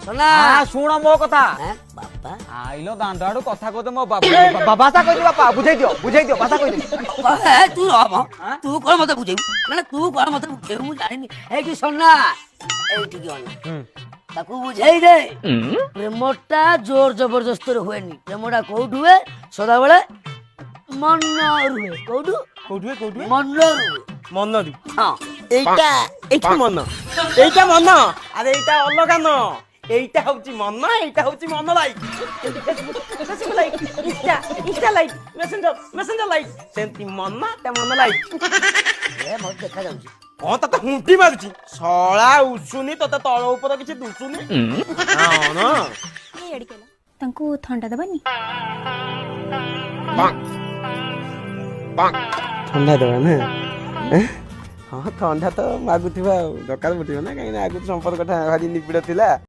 সোনা শুଣ ମୋ କଥା ବାପା ଆଇଲ ଦାଣ୍ଡ ଆଡୁ କଥା କହୁଛ ମୋ ଭାଷା କହିଲି ବାପା ବୁଝେଇ ଦିଅ ଭାଷା କହିଲି ତୁ ରହ ତୁ କଣ ମତେ ବୁଝେଇବୁ ମାନେ ତୁ କଣ ମତେ ବୁଝେଇବୁ ମୁଁ ଜାଣିନି ଏଇଠି সোনা ଏଇଠିକି ଅନା ତାକୁ ବୁଝେଇ ଦେ ପ୍ରେମଟା ଜୋର ଜବରଦସ୍ତରେ ହୁଏନି ପ୍ରେମଟା କୋଉଠୁ ହୁଏ ସଦାବେଳେ ମନରୁ ହୁଏ କୋଉଠୁ ମନରୁ ମନରୁ ହଁ এইটা মন আরে এইটা অলগা ন এইটা হচ্ছে মন এইটা হচ্ছে মন like Facebook like Insta like Messenger like সেমতি মন তা মন লাইক ମତେ ଦେଖାଯାଉଛି କଣ ତତେ ହୁଣ୍ଟି ମାରୁଛି ଶଳା ଉଷୁନି ତତେ ତଳ ଉପର କିଛି ଦୁଷୁନି ତାଙ୍କୁ ଥଣ୍ଡା ଦେବାନି ଥଣ୍ଡା ଦେବା ନା ହଁ ଥଣ୍ଡା ତ ମାଗୁଥିବା ଆଉ ଦରକାର ପଡିବ ନା କାହିଁକି ନା ଆଗରୁ ସମ୍ପର୍କଟା ଭାରି ନିବିଡ଼ ଥିଲା।